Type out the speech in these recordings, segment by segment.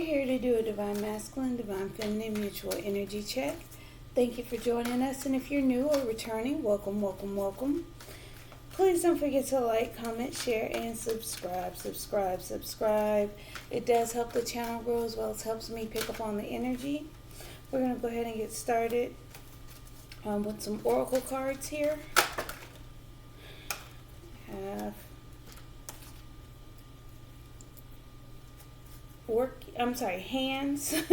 here to do a Divine Masculine, Divine Feminine mutual energy check. Thank you for joining us, and if you're new or returning, welcome, welcome, welcome. Please don't forget to like, comment, share, and subscribe. Subscribe. It does help the channel grow as well as helps me pick up on the energy. We're going to go ahead and get started with some oracle cards here. Hands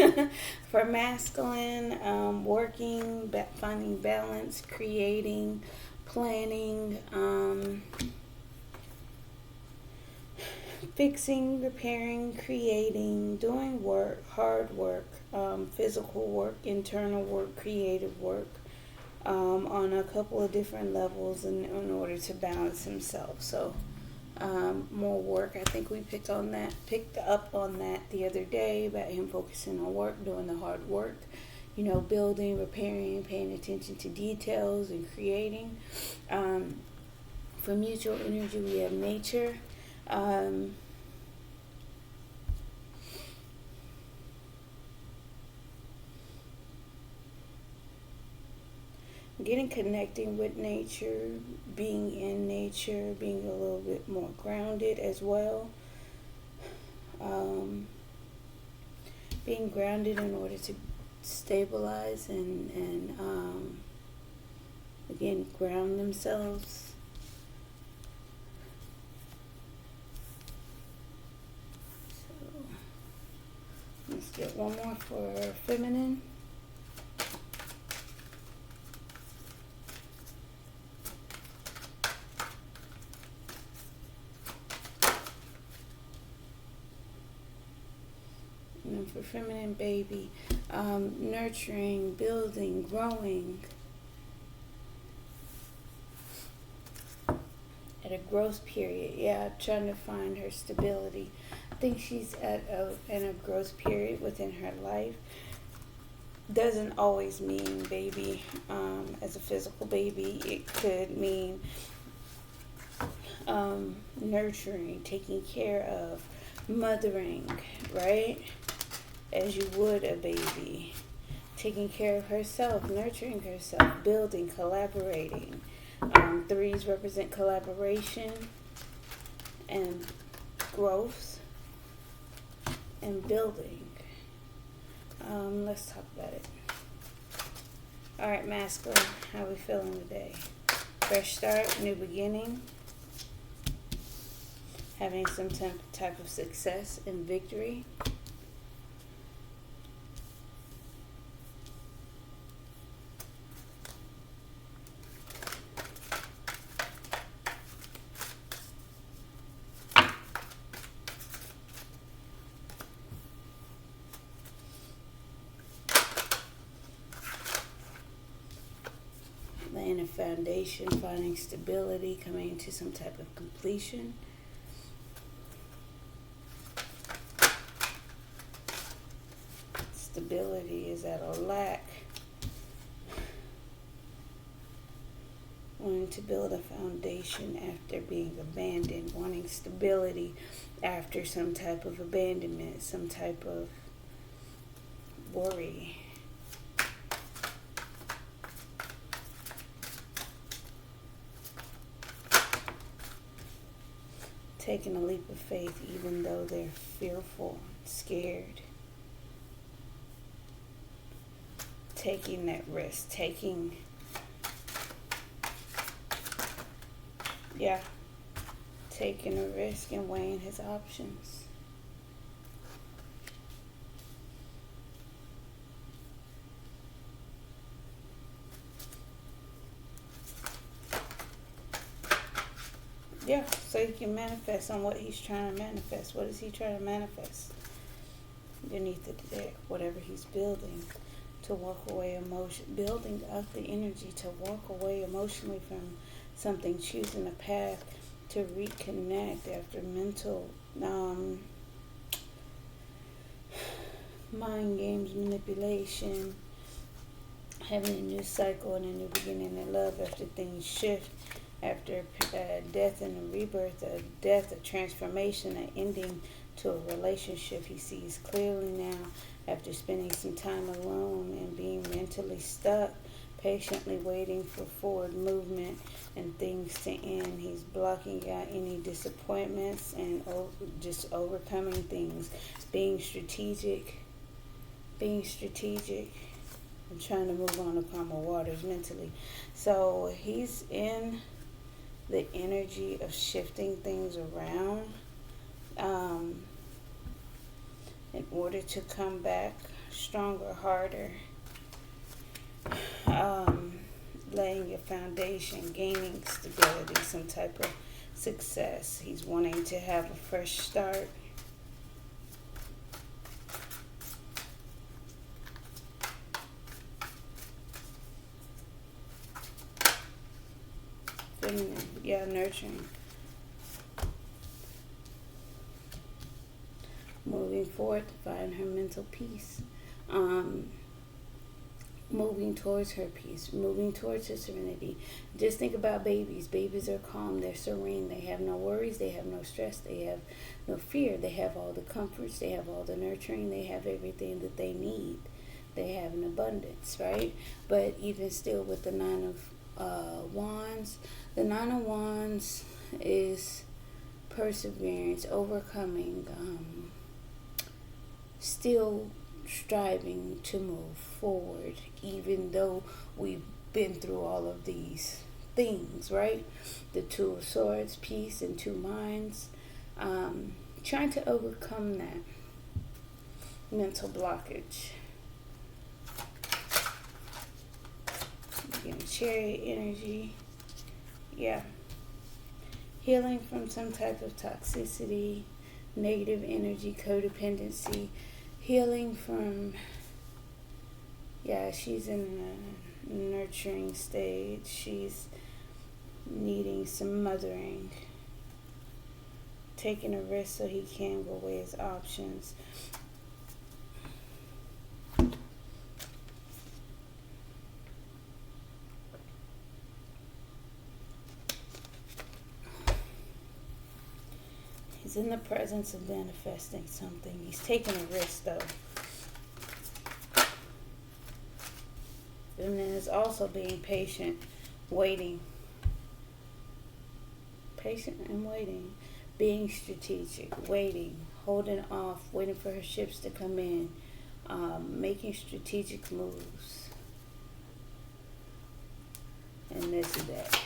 for masculine, working, finding balance, creating, planning, fixing, repairing, creating, doing work, hard work, physical work, internal work, creative work, on a couple of different levels in order to balance himself. So more work. I think we picked up on that the other day about him focusing on work, doing the hard work, building, repairing, paying attention to details, and creating. For mutual energy, we have nature. Connecting with nature, being in nature, being a little bit more grounded as well. Being grounded in order to stabilize and again, ground themselves. So let's get one more for feminine. And for feminine, baby, nurturing, building, growing. At a growth period, trying to find her stability. I think she's in a growth period within her life. Doesn't always mean baby as a physical baby. It could mean nurturing, taking care of, mothering, right? As you would a baby. Taking care of herself, nurturing herself, building, collaborating. Threes represent collaboration and growth and building. Let's talk about it. Alright, masculine, how are we feeling today? Fresh start, new beginning. Having some type of success and victory. Laying a foundation, finding stability, coming into some type of completion. Stability is at a lack. Wanting to build a foundation after being abandoned. Wanting stability after some type of abandonment, some type of worry. Taking a leap of faith even though they're fearful, scared. Taking that risk, taking a risk and weighing his options. So he can manifest on what he's trying to manifest. What is he trying to manifest? Underneath the deck, whatever he's building. To walk away building up the energy to walk away emotionally from something, choosing a path to reconnect after mental mind games, manipulation, having a new cycle and a new beginning in love after things shift, after death and a rebirth, a death, a transformation, an ending to a relationship. He sees clearly now after spending some time alone and being mentally stuck, patiently waiting for forward movement and things to end. He's blocking out any disappointments and just overcoming things. Being strategic. Being strategic. I'm trying to move on to calmer waters mentally. So he's in the energy of shifting things around in order to come back stronger, harder, laying your foundation, gaining stability, some type of success. He's wanting to have a fresh start. Feminine, yeah, nurturing. Moving forward to find her mental peace. Moving towards her peace, moving towards her serenity. Just think about babies. Babies are calm, they're serene, they have no worries, they have no stress, they have no fear, they have all the comforts, they have all the nurturing, they have everything that they need. They have an abundance, right? But even still with the Nine of Wands, the Nine of Wands is perseverance, overcoming, still striving to move forward, even though we've been through all of these things, right? The Two of Swords, peace, and two minds. Trying to overcome that mental blockage. Again, Chariot energy. Yeah. Healing from some type of toxicity, negative energy, codependency. Healing from, she's in a nurturing stage. She's needing some mothering. Taking a risk so he can go away his options. He's in the presence of manifesting something. He's taking a risk, though. And then it's also being patient, waiting. Patient and waiting. Being strategic, waiting, holding off, waiting for her ships to come in, making strategic moves. And this is that.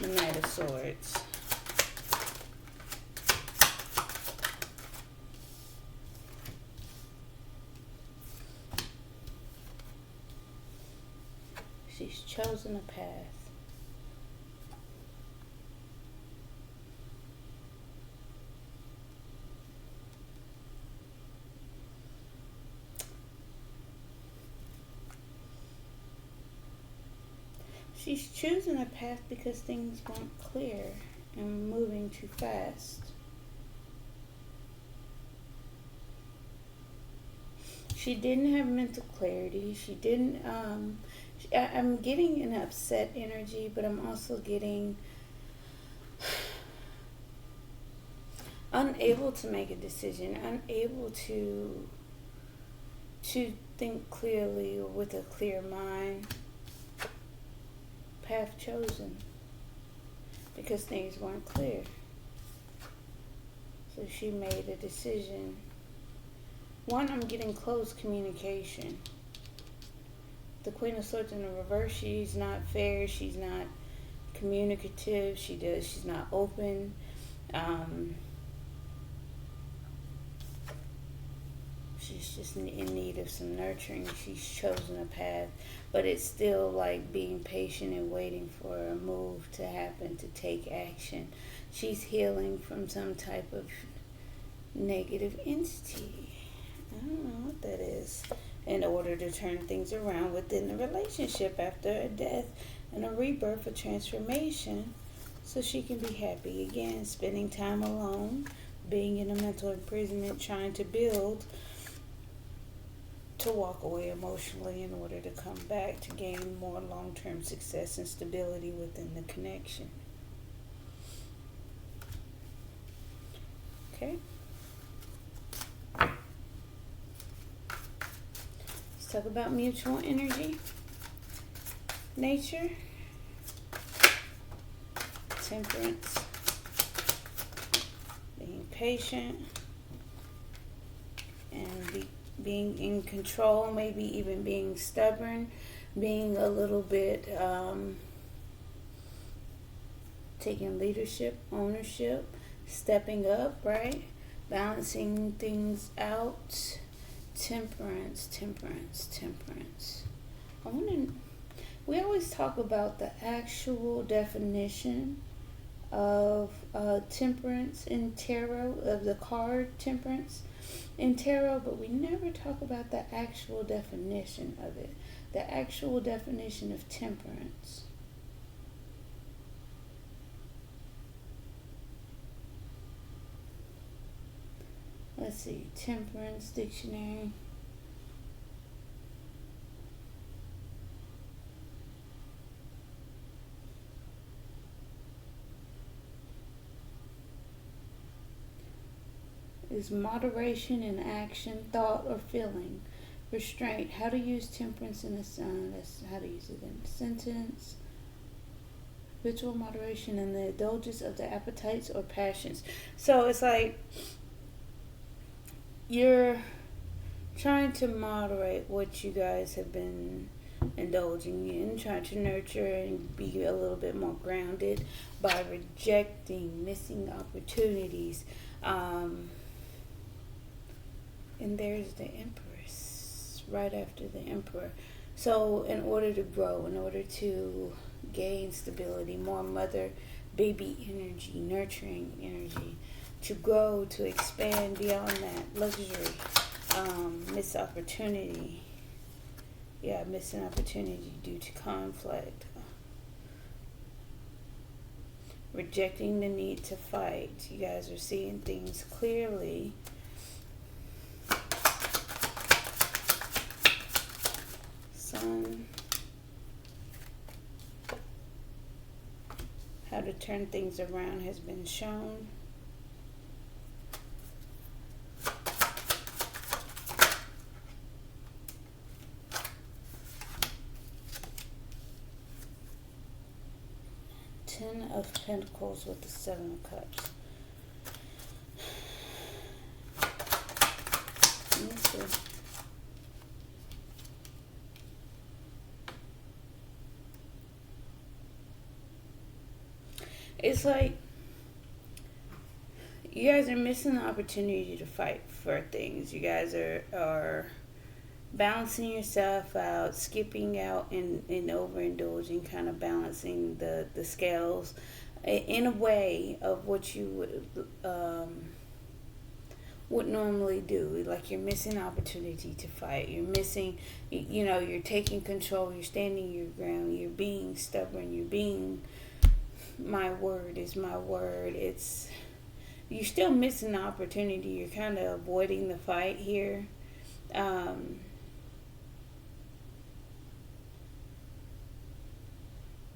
The Knight of Swords. She's chosen a path. She's choosing a path because things weren't clear and moving too fast. She didn't have mental clarity. She didn't, I'm getting an upset energy, but I'm also getting unable to make a decision, unable to think clearly or with a clear mind. Path chosen because things weren't clear. So she made a decision. One, I'm getting close communication. The Queen of Swords in the reverse, she's not fair, she's not communicative, she's not open. She's just in need of some nurturing. She's chosen a path, but it's still like being patient and waiting for a move to happen, to take action. She's healing from some type of negative entity. I don't know what that is. In order to turn things around within the relationship after a death and a rebirth, a transformation, so she can be happy again. Spending time alone, being in a mental imprisonment, trying to build, to walk away emotionally in order to come back to gain more long-term success and stability within the connection. Okay? talk about mutual energy, nature, temperance, being patient, and being in control, maybe even being stubborn, being a little bit taking leadership, ownership, stepping up, right? Balancing things out. Temperance, temperance, temperance. We always talk about the actual definition of temperance in tarot, of the card temperance in tarot, but we never talk about the actual definition of it, the actual definition of temperance. Let's see, temperance dictionary. Is moderation in action, thought, or feeling. Restraint. How to use temperance in a that's how to use it in a sentence. Habitual moderation in the indulgence of the appetites or passions. So it's like you're trying to moderate what you guys have been indulging in, trying to nurture and be a little bit more grounded by rejecting missing opportunities. And there's the Empress right after the Emperor. So in order to grow, in order to gain stability, more mother baby energy, nurturing energy, to grow, to expand beyond that, luxury, miss opportunity. Yeah, missing opportunity due to conflict. Rejecting the need to fight. You guys are seeing things clearly. Sun. How to turn things around has been shown. Ten of Pentacles with the Seven of Cups. Let me see. It's like you guys are missing the opportunity to fight for things. You guys are balancing yourself out, skipping out and overindulging, kind of balancing the scales in a way of what you would normally do. Like you're missing opportunity to fight. You're missing, you're taking control. You're standing your ground. You're being stubborn. You're being, my word is my word. You're still missing the opportunity. You're kind of avoiding the fight here.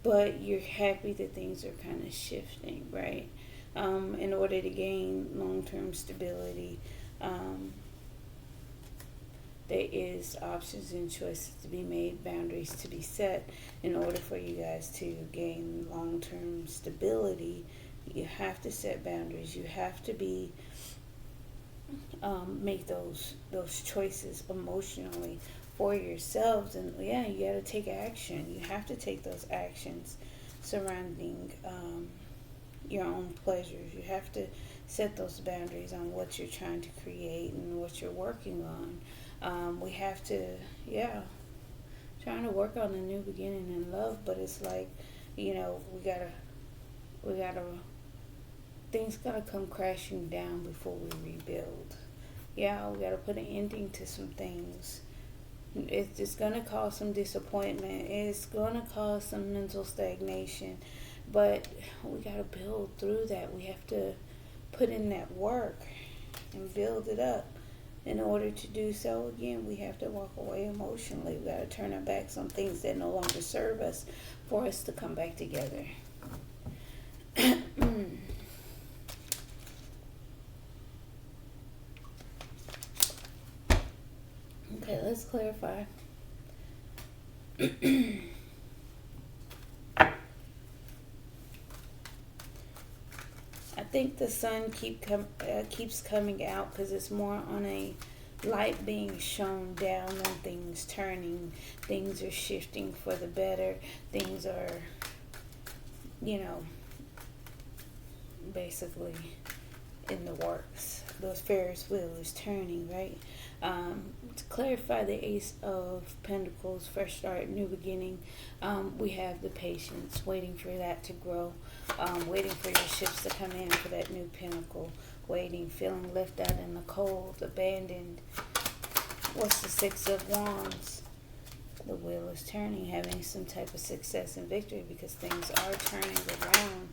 But you're happy that things are kind of shifting, right? In order to gain long-term stability, there is options and choices to be made, boundaries to be set. In order for you guys to gain long-term stability, you have to set boundaries. You have to be make those choices emotionally for yourselves, and yeah, you got to take action. You have to take those actions surrounding your own pleasures. You have to set those boundaries on what you're trying to create and what you're working on. We have to, trying to work on a new beginning in love, but it's like, we gotta, things gotta come crashing down before we rebuild. Yeah, we gotta put an ending to some things. It's going to cause some disappointment. It's going to cause some mental stagnation. But we got to build through that. We have to put in that work and build it up. In order to do so, again, we have to walk away emotionally. We got to turn our backs on things that no longer serve us for us to come back together. Okay, let's clarify. I think the sun keeps coming out because it's more on a light being shown down on things turning. Things are shifting for the better. Things are, you know, basically in the works. The Ferris wheel is turning, right? To clarify the Ace of Pentacles, fresh start, new beginning, we have the patience, waiting for that to grow, waiting for your ships to come in for that new pinnacle, waiting, feeling left out in the cold, abandoned. What's the Six of Wands? The wheel is turning, having some type of success and victory because things are turning around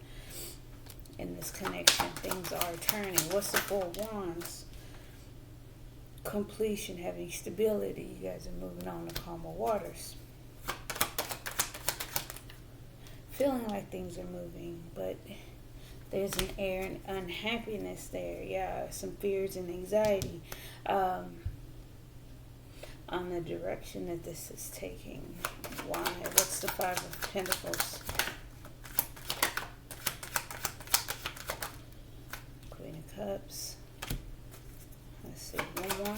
in this connection. Things are turning. What's the Four of Wands? Completion, having stability. You guys are moving on to calmer waters. Feeling like things are moving, but there's an air of unhappiness there. Yeah, some fears and anxiety on the direction that this is taking. Why? What's the Five of Pentacles? Queen of Cups. Let's see, one more.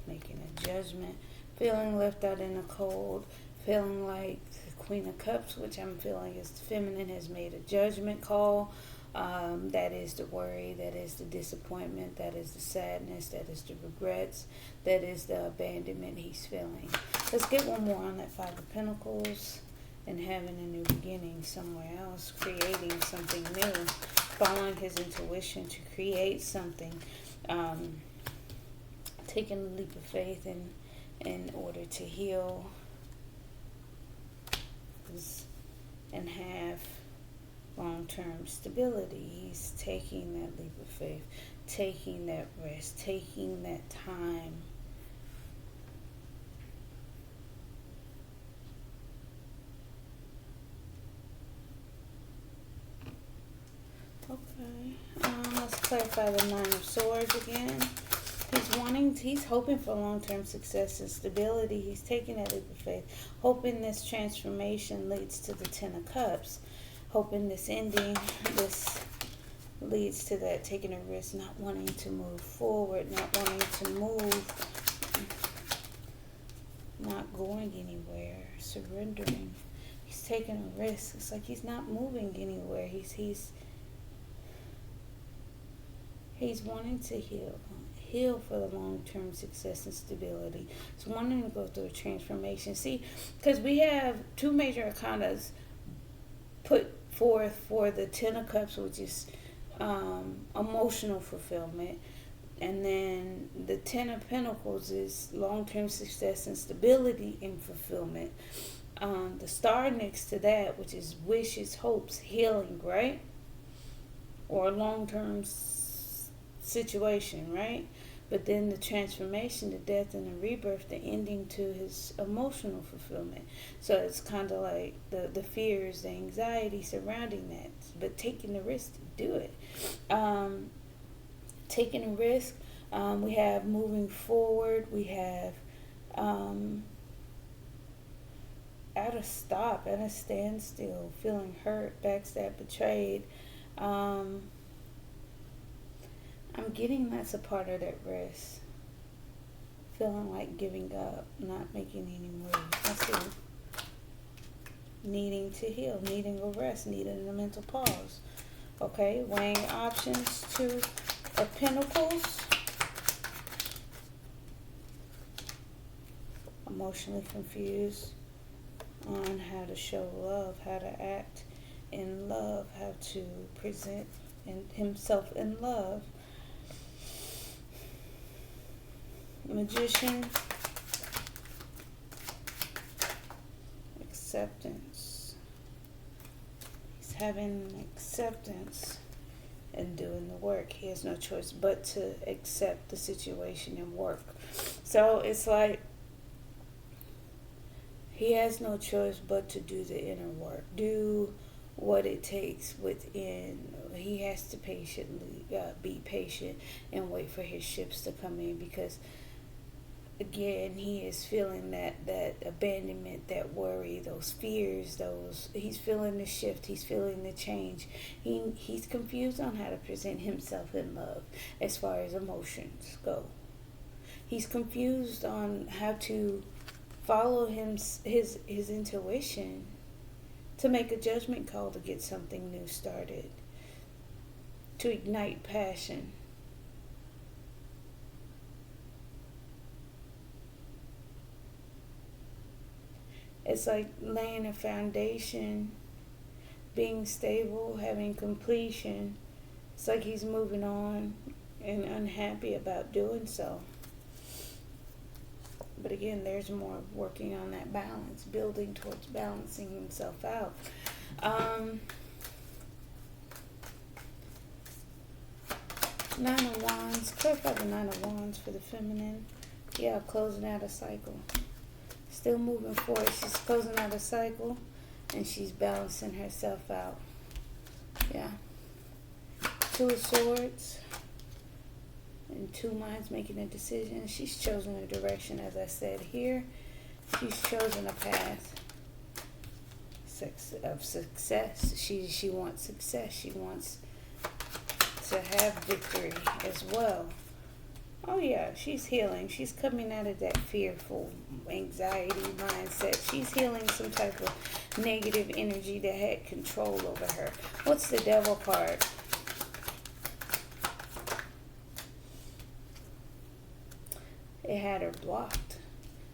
Making a judgment. Feeling left out in the cold. Feeling like the Queen of Cups, which I'm feeling is feminine, has made a judgment call. That is the worry, that is the disappointment, that is the sadness, that is the regrets, that is the abandonment he's feeling. Let's get one more on that Five of Pentacles. And having a new beginning somewhere else, creating something new, following his intuition to create something, taking a leap of faith in order to heal and have long-term stability. He's taking that leap of faith, taking that rest, taking that time. Okay. Let's clarify the Nine of Swords again. He's hoping for long-term success and stability. He's taking that leap of faith, hoping this transformation leads to the Ten of Cups, hoping this ending, this leads to that taking a risk, not wanting to move forward, not wanting to move, not going anywhere, surrendering. He's taking a risk. It's like he's not moving anywhere. He's wanting to heal for the long-term success and stability. He's wanting to go through a transformation. See, because we have two major arcanas put forth for the Ten of Cups, which is emotional fulfillment, and then the Ten of Pentacles is long-term success and stability and fulfillment. The star next to that, which is wishes, hopes, healing, right? Or long-term situation, right? But then the transformation, the death and the rebirth, the ending to his emotional fulfillment. So it's kind of like the fears, the anxiety surrounding that, but taking the risk to do it. Taking a risk. We have moving forward. We have at a stop, at a standstill, feeling hurt, backstabbed, betrayed. I'm getting that's a part of that risk. Feeling like giving up, not making any moves. Let's see. Needing to heal, needing a rest, needing a mental pause. Okay, weighing options. Two of Pentacles. Emotionally confused on how to show love, how to act in love, how to present himself in love. Magician. Acceptance. He's having acceptance and doing the work. He has no choice but to accept the situation and work. So it's like he has no choice but to do the inner work. Do what it takes within. He has to patiently be patient and wait for his ships to come in, because again, he is feeling that abandonment, that worry, those fears, those he's feeling the shift, he's feeling the change. He's confused on how to present himself in love as far as emotions go. He's confused on how to follow his intuition to make a judgment call to get something new started, to ignite passion. It's like laying a foundation, being stable, having completion. It's like he's moving on and unhappy about doing so. But again, there's more working on that balance, building towards balancing himself out. Nine of Wands. Clarify the Nine of Wands for the feminine. Yeah, closing out a cycle. Still moving forward. She's closing out a cycle and she's balancing herself out. Yeah. Two of Swords and two minds making a decision. She's chosen a direction, as I said here. She's chosen a path of success. She wants success. She wants to have victory as well. Oh yeah, she's healing. She's coming out of that fearful anxiety mindset. She's healing some type of negative energy that had control over her. What's the Devil card? It had her blocked.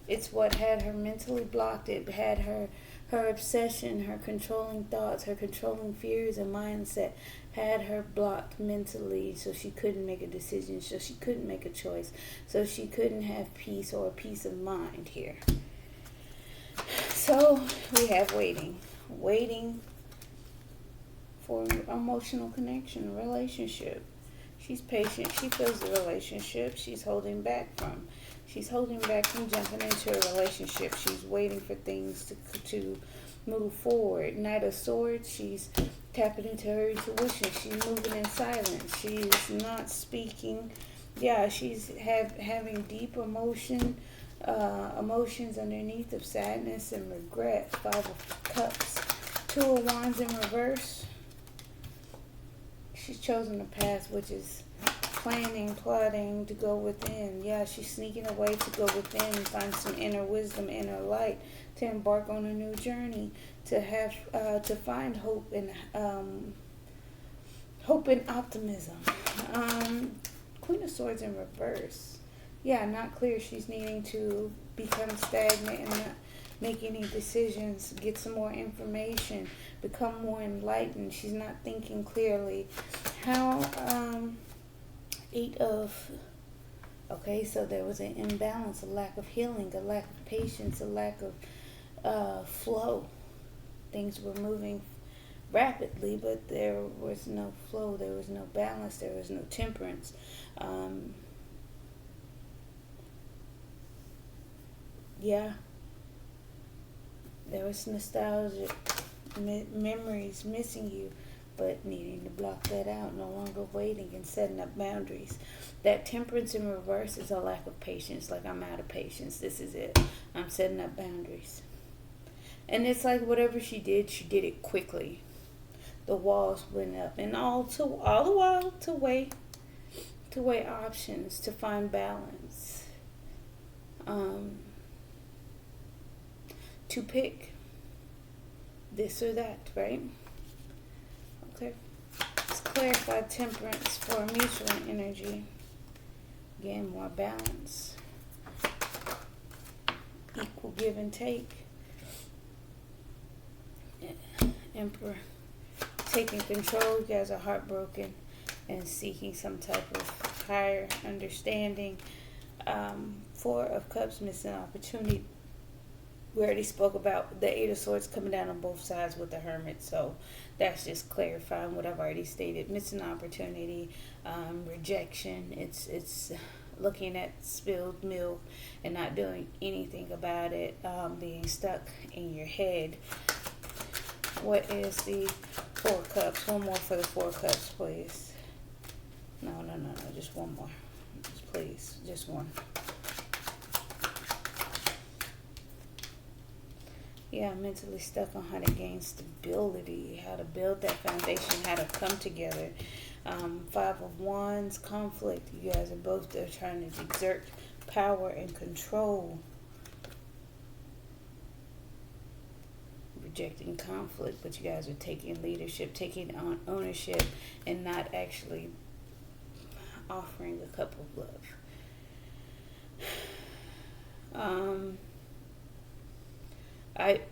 It's what had her mentally blocked. It had her obsession, her controlling thoughts, her controlling fears and mindset had her blocked mentally, so she couldn't make a decision, so she couldn't make a choice, so she couldn't have peace or peace of mind here. So we have waiting for emotional connection, a relationship. She's patient. She feels the relationship. She's holding back from jumping into a relationship. She's waiting for things to move forward. Knight of Swords, she's tapping into her intuition. She's moving in silence. She's not speaking. Yeah, she's having deep emotions underneath of sadness and regret. Five of Cups. Two of Wands in reverse. She's chosen a path which is planning, plotting to go within. Yeah, she's sneaking away to go within and find some inner wisdom, inner light, to embark on a new journey, to have to find hope and optimism. Queen of Swords in reverse. Yeah, not clear. She's needing to become stagnant and not make any decisions, get some more information, become more enlightened. She's not thinking clearly. Okay, so there was an imbalance, a lack of healing, a lack of patience, a lack of flow. Things were moving rapidly, but there was no flow, there was no balance, there was no temperance. Yeah, there was nostalgic memories missing you, but needing to block that out, no longer waiting and setting up boundaries. That temperance in reverse is a lack of patience. Like, I'm out of patience. This is it. I'm setting up boundaries. And it's like whatever she did it quickly. The walls went up, and all the while to weigh options, to find balance, to pick this or that, right? Okay. Let's clarify temperance for mutual energy. Again, more balance. Equal give and take. Emperor. Taking control. You guys are heartbroken and seeking some type of higher understanding. Four of Cups, missing opportunity. We already spoke about the Eight of Swords coming down on both sides with the Hermit, so that's just clarifying what I've already stated. Missing opportunity, rejection. It's looking at spilled milk and not doing anything about it, being stuck in your head. What is the Four of Cups? One more for the Four of Cups, please. No, just one more. Please, just one. Yeah, mentally stuck on how to gain stability, how to build that foundation, how to come together. Five of Wands, conflict. You guys are both there trying to exert power and control. Rejecting conflict, but you guys are taking leadership, taking on ownership, and not actually offering a cup of love.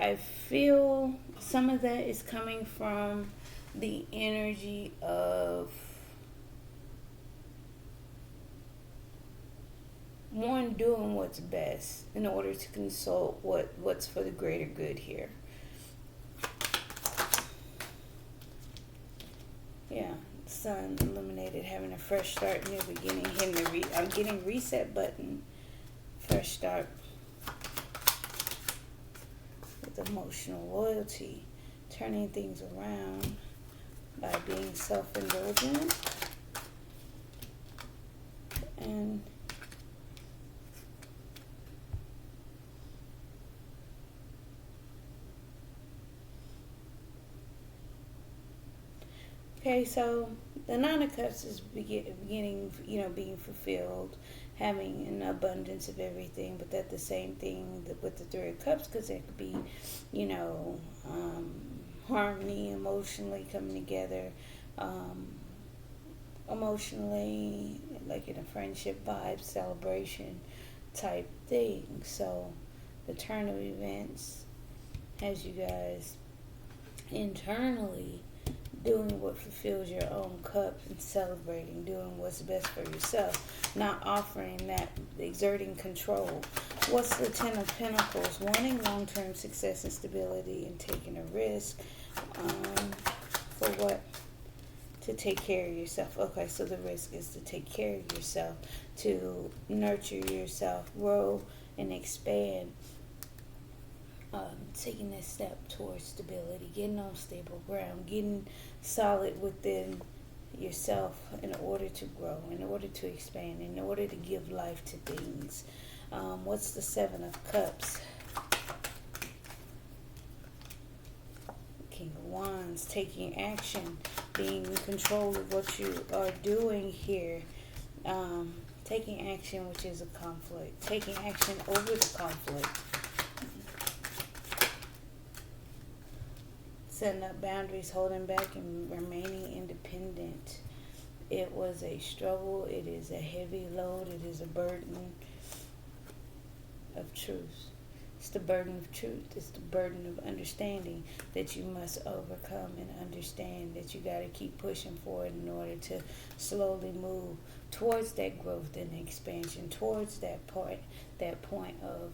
I feel some of that is coming from the energy of one doing what's best in order to consult what's for the greater good here. Yeah, sun illuminated, having a fresh start, new beginning, hitting I'm getting reset button, fresh start with emotional loyalty, turning things around by being self-indulgent and okay, so the Nine of Cups is beginning, being fulfilled, having an abundance of everything, but that the same thing with the Three of Cups, because it could be, harmony, emotionally coming together, emotionally, like in a friendship vibe, celebration type thing. So the turn of events has you guys internally doing what fulfills your own cup and celebrating, doing what's best for yourself, not offering that, exerting control. What's the Ten of Pentacles? Wanting long-term success and stability and taking a risk for what? To take care of yourself. Okay, so the risk is to take care of yourself, to nurture yourself, grow and expand. Taking that step towards stability, getting on stable ground, getting solid within yourself in order to grow, in order to expand, in order to give life to things. What's the Seven of Cups? King of Wands, taking action, being in control of what you are doing here. Taking action, which is a conflict. Taking action over the conflict. Setting up boundaries, holding back, and remaining independent. It was a struggle. It is a heavy load. It is a burden of truth. It's the burden of truth. It's the burden of understanding that you must overcome and understand that you got to keep pushing forward in order to slowly move towards that growth and expansion, towards that point of,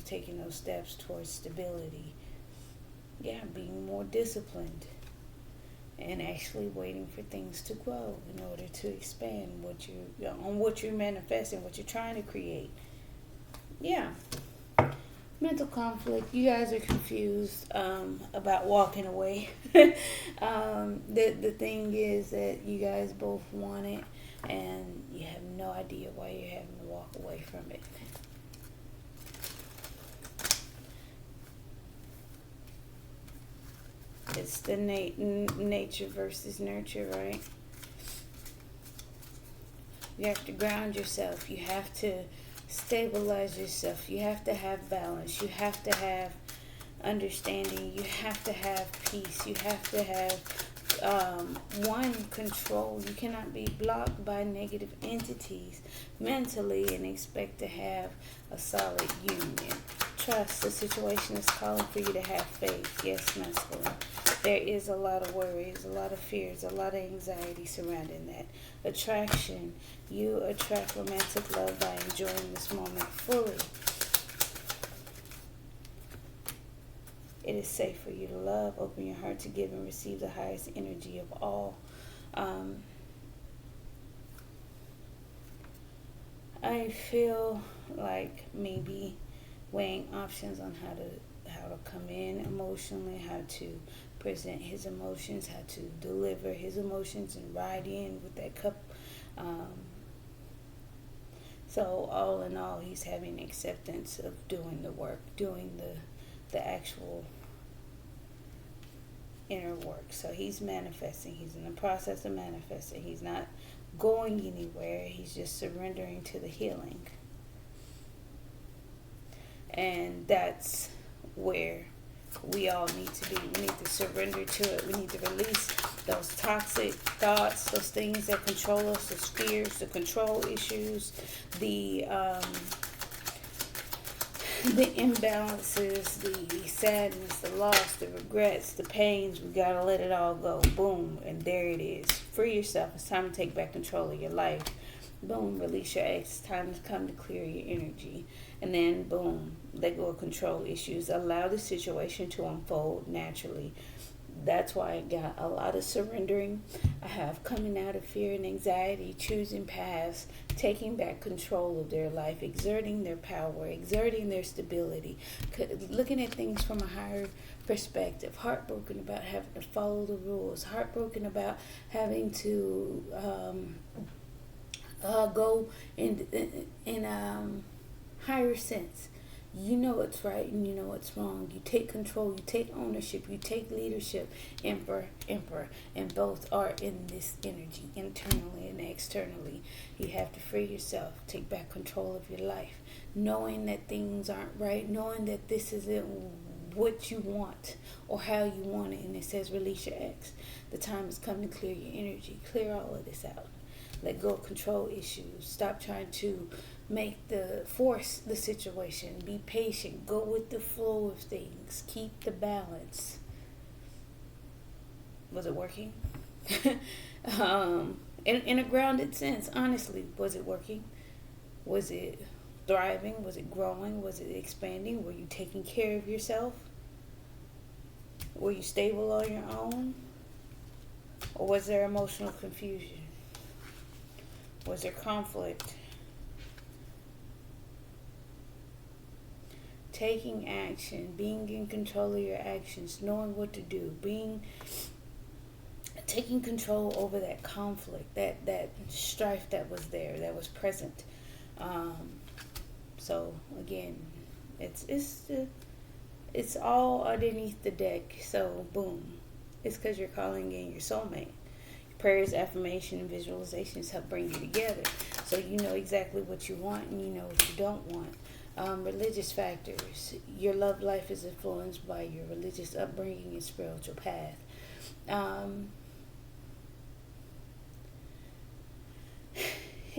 taking those steps towards stability. Yeah, being more disciplined and actually waiting for things to grow in order to expand what you're manifesting, what you're trying to create. Yeah. Mental conflict. You guys are confused about walking away. The thing is that you guys both want it and you have no idea why you're having to walk away from it. It's the nature versus nurture, right? You have to ground yourself. You have to stabilize yourself. You have to have balance. You have to have understanding. You have to have peace. You have to have control. You cannot be blocked by negative entities mentally and expect to have a solid union. Trust. The situation is calling for you to have faith. Yes, masculine. There is a lot of worries, a lot of fears, a lot of anxiety surrounding that. Attraction. You attract romantic love by enjoying this moment fully. It is safe for you to love. Open your heart to give and receive the highest energy of all. I feel like maybe weighing options on how to come in emotionally, how to present his emotions, how to deliver his emotions and ride in with that cup. So all in all, he's having acceptance of doing the work, doing the actual inner work. So he's manifesting. He's in the process of manifesting. He's not going anywhere. He's just surrendering to the healing. And that's where we all need to be. We need to surrender to it. We need to release those toxic thoughts, those things that control us, those fears, the control issues, the imbalances, the sadness, the loss, the regrets, the pains. We gotta let it all go. Boom, and there it is. Free yourself. It's time to take back control of your life. Boom, release your ex. It's time to come to clear your energy. And then boom, let go of control issues. Allow the situation to unfold naturally. That's why I got a lot of surrendering. I have coming out of fear and anxiety, choosing paths, taking back control of their life, exerting their power, exerting their stability, looking at things from a higher perspective, heartbroken about having to follow the rules, heartbroken about having to go in higher sense. You know what's right and you know what's wrong. You take control, you take ownership, you take leadership. Emperor, and both are in this energy, internally and externally. You have to free yourself, take back control of your life, knowing that things aren't right, knowing that this isn't what you want or how you want it. And it says release your ex. The time has come to clear your energy, clear all of this out. Let go of control issues. Stop trying to force the situation. Be patient. Go with the flow of things. Keep the balance. Was it working? In a grounded sense, honestly, was it working? Was it thriving? Was it growing? Was it expanding? Were you taking care of yourself? Were you stable on your own? Or was there emotional confusion? Was there conflict? Taking action, being in control of your actions, knowing what to do, taking control over that conflict, that strife that was there, that was present. So again, it's all underneath the deck. So boom, it's because you're calling in your soulmate. Prayers, affirmation, and visualizations help bring you together. So you know exactly what you want and you know what you don't want. Religious factors. Your love life is influenced by your religious upbringing and spiritual path.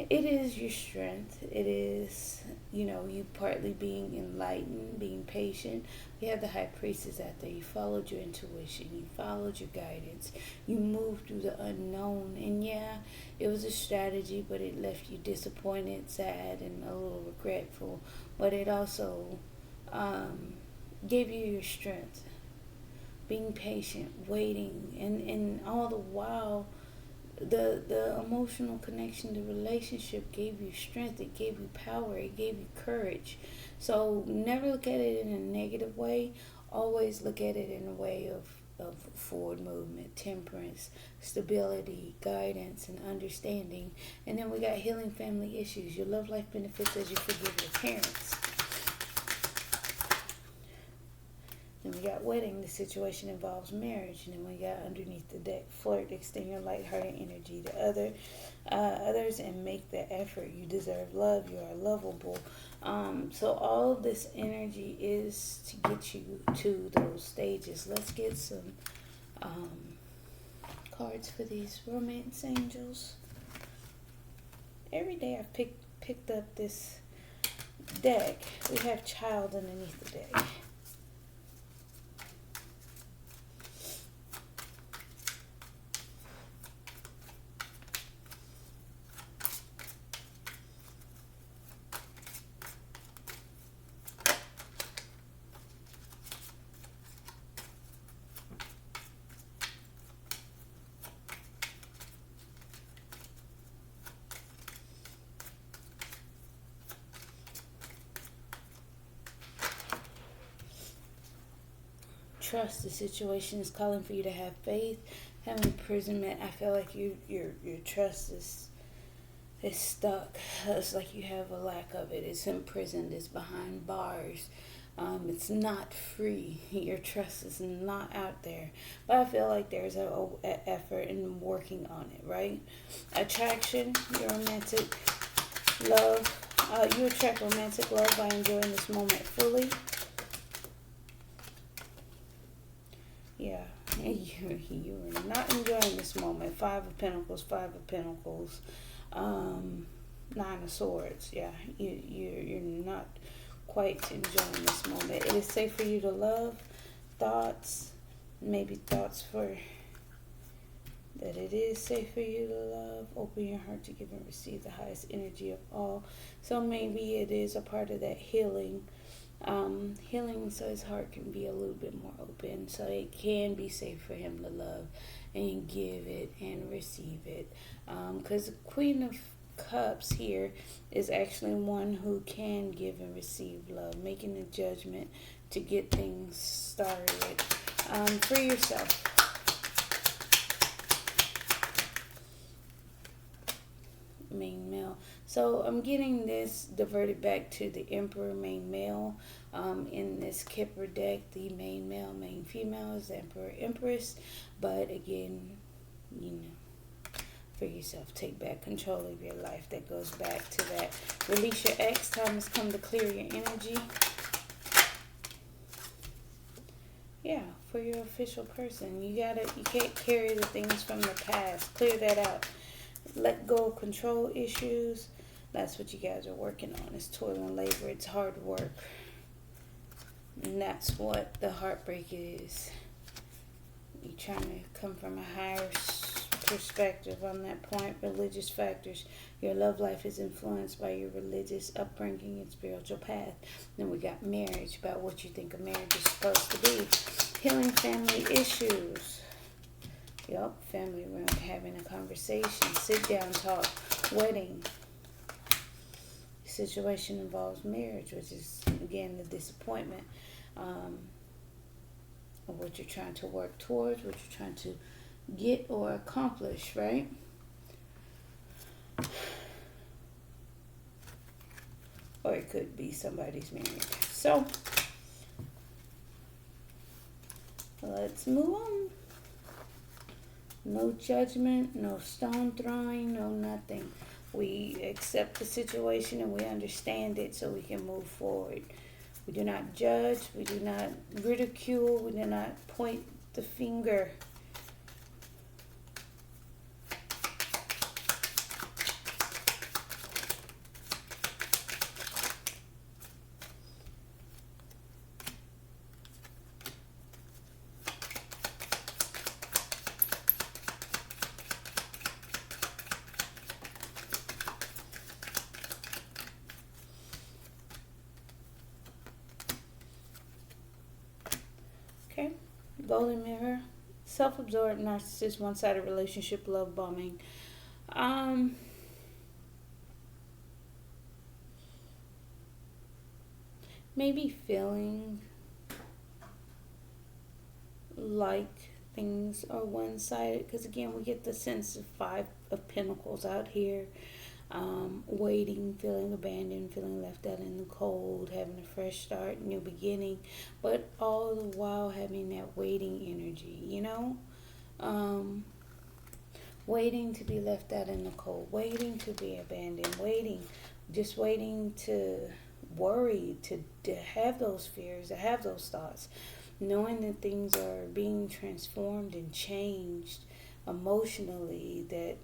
It is your strength. It is, you partly being enlightened, being patient. You have the high priestess out there. You followed your intuition. You followed your guidance. You moved through the unknown. And yeah, it was a strategy, but it left you disappointed, sad, and a little regretful. But it also gave you your strength. Being patient, waiting, and all the while, the emotional connection, the relationship gave you strength, it gave you power, it gave you courage. So never look at it in a negative way. Always look at it in a way of forward movement, temperance, stability, guidance, and understanding. And then we got healing family issues. Your love life benefits as you forgive your parents. Then we got wedding. The situation involves marriage. And then we got underneath the deck, flirt, extend your lighthearted energy to others and make the effort. You deserve love. You are lovable. So all of this energy is to get you to those stages. Let's get some cards for these romance angels. Every day I've picked up this deck. We have child underneath the deck. Trust. The situation is calling for you to have faith, have imprisonment. I feel like your trust is stuck. It's like you have a lack of it. It's imprisoned. It's behind bars. It's not free. Your trust is not out there. But I feel like there's a effort in working on it, right? Attraction, your romantic love. You attract romantic love by enjoying this moment fully. Yeah, you are not enjoying this moment. Five of Pentacles, Five of Pentacles, Nine of Swords. Yeah, you're not quite enjoying this moment. It is safe for you to love. Thoughts, maybe thoughts for that it is safe for you to love. Open your heart to give and receive the highest energy of all. So maybe it is a part of that healing. Healing so his heart can be a little bit more open, so it can be safe for him to love and give it and receive it. Because the Queen of Cups here is actually one who can give and receive love, making a judgment to get things started. For yourself. Main male. So I'm getting this diverted back to the Emperor main male. In this Kipper deck, the main male, main female is the Emperor Empress. But again, you know, for yourself, take back control of your life. That goes back to that. Release your ex. Time has come to clear your energy. Yeah, for your official person. You can't carry the things from the past. Clear that out. Let go of control issues. That's what you guys are working on. It's toil and labor. It's hard work. And that's what the heartbreak is. You're trying to come from a higher perspective on that point. Religious factors. Your love life is influenced by your religious upbringing and spiritual path. Then we got marriage, about what you think a marriage is supposed to be. Healing family issues. Yup, family room, having a conversation, sit down talk, wedding. The situation involves marriage, which is, again, the disappointment of what you're trying to work towards, what you're trying to get or accomplish, right? Or it could be somebody's married. So, let's move on. No judgment, no stone throwing, no nothing. We accept the situation and we understand it so we can move forward. We do not judge, we do not ridicule, we do not point the finger. Okay, golden mirror, self-absorbed narcissist, one-sided relationship, love bombing. Maybe feeling like things are one-sided, because again we get the sense of Five of Pentacles out here. Waiting, feeling abandoned, feeling left out in the cold, having a fresh start, new beginning, but all the while having that waiting energy, you know? Waiting to be left out in the cold, waiting to be abandoned, just waiting to worry, to have those fears, to have those thoughts, knowing that things are being transformed and changed emotionally, that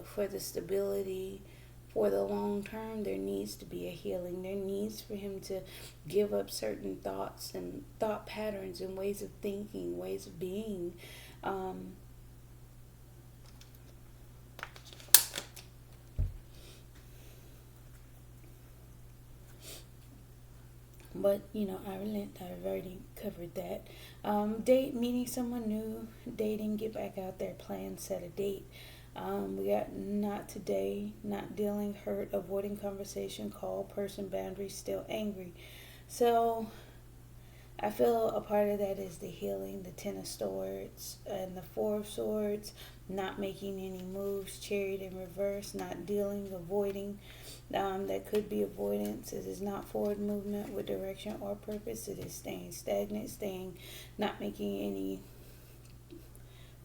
for the stability, for the long term, there needs to be a healing. There needs for him to give up certain thoughts and thought patterns and ways of thinking, ways of being. But, I've already covered that. Meeting someone new, dating, get back out there, plan, set a date. We got not today, not dealing, hurt, avoiding conversation, call, person, boundaries, still angry. So I feel a part of that is the healing, the Ten of Swords and the Four of Swords, not making any moves, Chariot in reverse, not dealing, avoiding. That could be avoidance. It is not forward movement with direction or purpose. It is staying stagnant, not making any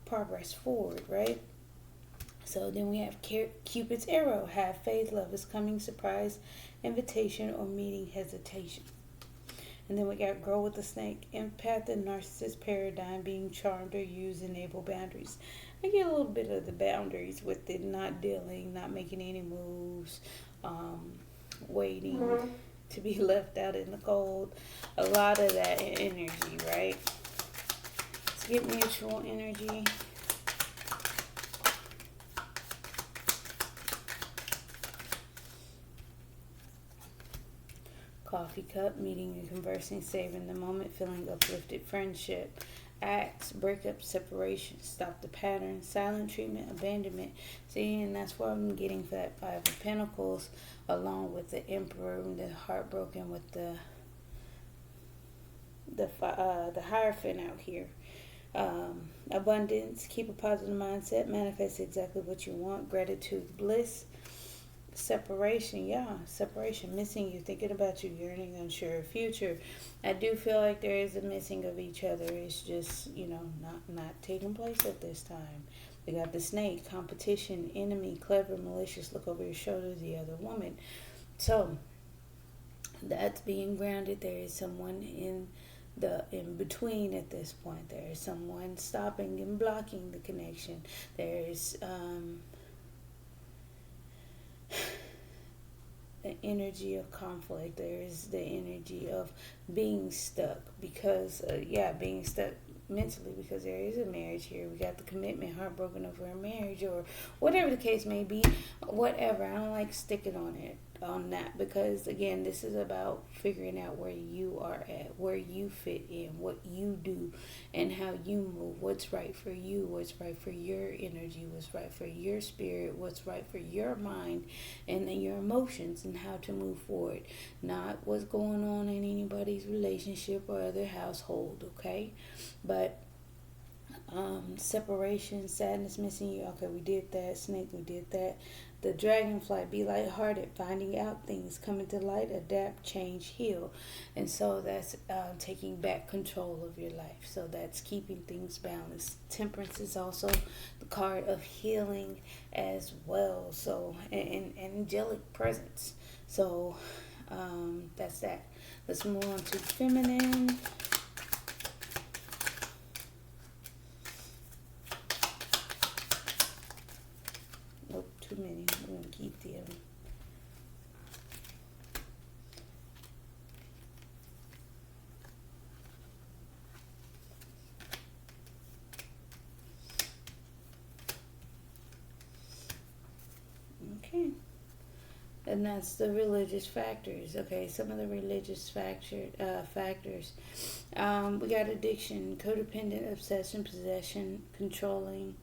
progress forward, right? So then we have Cupid's arrow. Have faith, love is coming, surprise, invitation, or meeting, hesitation. And then we got grow with the snake, empath and narcissist paradigm, being charmed or used, enable boundaries. I get a little bit of the boundaries with it, not dealing, not making any moves, waiting to be left out in the cold. A lot of that energy, right? Let's get mutual energy. Coffee cup, meeting and conversing, savoring the moment, feeling uplifted, friendship. Acts, breakup, separation, stop the pattern, silent treatment, abandonment. See, and that's what I'm getting for that Five of Pentacles, along with the Emperor and the heartbroken with the Hierophant out here. Abundance, keep a positive mindset, manifest exactly what you want, gratitude, bliss. Separation, separation, missing you, thinking about you, yearning, unsure of future. I do feel like there is a missing of each other. It's just, not taking place at this time. We got the snake, competition, enemy, clever, malicious, look over your shoulder, the other woman. So that's being grounded. There is someone in between at this point. There is someone stopping and blocking the connection. There is the energy of conflict. There is the energy of being stuck because being stuck mentally, because there is a marriage here. We got the commitment, heartbroken over a marriage, or whatever the case may be. Whatever, I don't like sticking on that, because again, this is about figuring out where you are at, where you fit in, what you do, and how you move, what's right for you, what's right for your energy, what's right for your spirit, what's right for your mind, and then your emotions, and how to move forward, not what's going on in anybody's relationship or other household. Okay, but separation, sadness, missing you. Okay, we did that. Snake, we did that. The dragonfly, be lighthearted, finding out things, coming to light, adapt, change, heal. And so that's taking back control of your life. So that's keeping things balanced. Temperance is also the card of healing as well. So, and angelic presence. So that's that. Let's move on to feminine. Too many. We're going to keep them. Okay. And that's the religious factors. Okay, some of the religious factors. We got addiction, codependent, obsession, possession, controlling,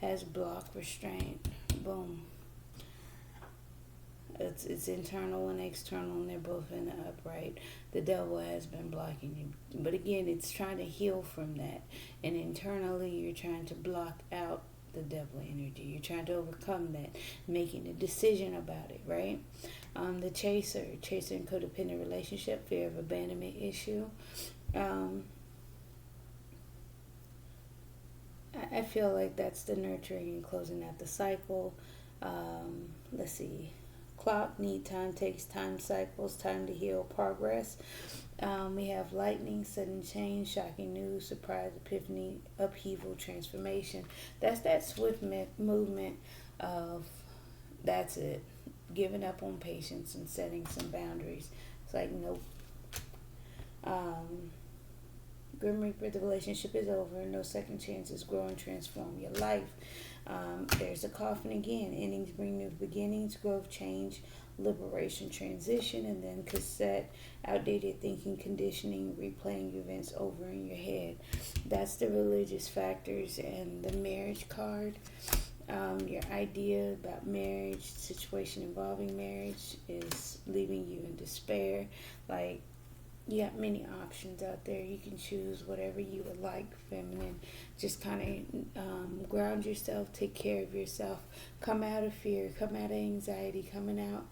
has block, restraint. Boom. It's internal and external, and they're both in the upright. The devil has been blocking you, but again, it's trying to heal from that. And internally, you're trying to block out the devil energy. You're trying to overcome that, making a decision about it, right? The chaser and codependent relationship, fear of abandonment issue. I feel like that's the nurturing and closing out the cycle. Let's see. Clock, need time, takes time, cycles, time to heal, progress. We have lightning, sudden change, shocking news, surprise, epiphany, upheaval, transformation. That's that swift movement of, that's it, giving up on patience and setting some boundaries. It's like, nope. Grim Reaper, the relationship is over. No second chances. Grow and transform your life. There's a coffin again. Endings bring new beginnings. Growth, change, liberation, transition. And then cassette, outdated thinking, conditioning, replaying events over in your head. That's the religious factors. And the marriage card. Your idea about marriage, situation involving marriage, is leaving you in despair. Like, You got many options out there. You can choose whatever you would like, feminine. Just kind of ground yourself, take care of yourself, come out of fear, come out of anxiety, coming out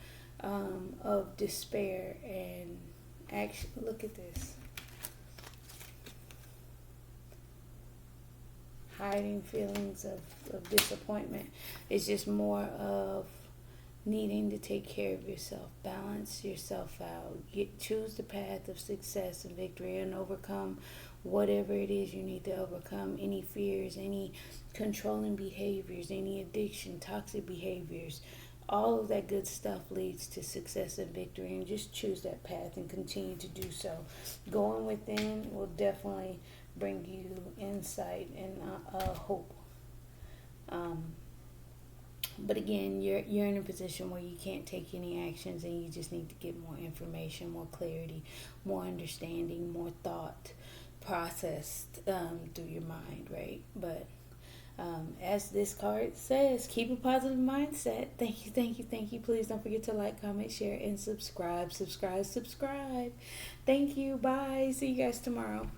of despair, and actually look at this. Hiding feelings of disappointment. It's just more of needing to take care of yourself, balance yourself out, choose the path of success and victory, and overcome whatever it is you need to overcome. Any fears, any controlling behaviors, any addiction, toxic behaviors, all of that good stuff leads to success and victory. And just choose that path and continue to do so. Going within will definitely bring you insight and hope. But again, you're in a position where you can't take any actions, and you just need to get more information, more clarity, more understanding, more thought processed through your mind, right? But as this card says, keep a positive mindset. Thank you, thank you, thank you. Please don't forget to like, comment, share, and subscribe. Subscribe. Thank you. Bye. See you guys tomorrow.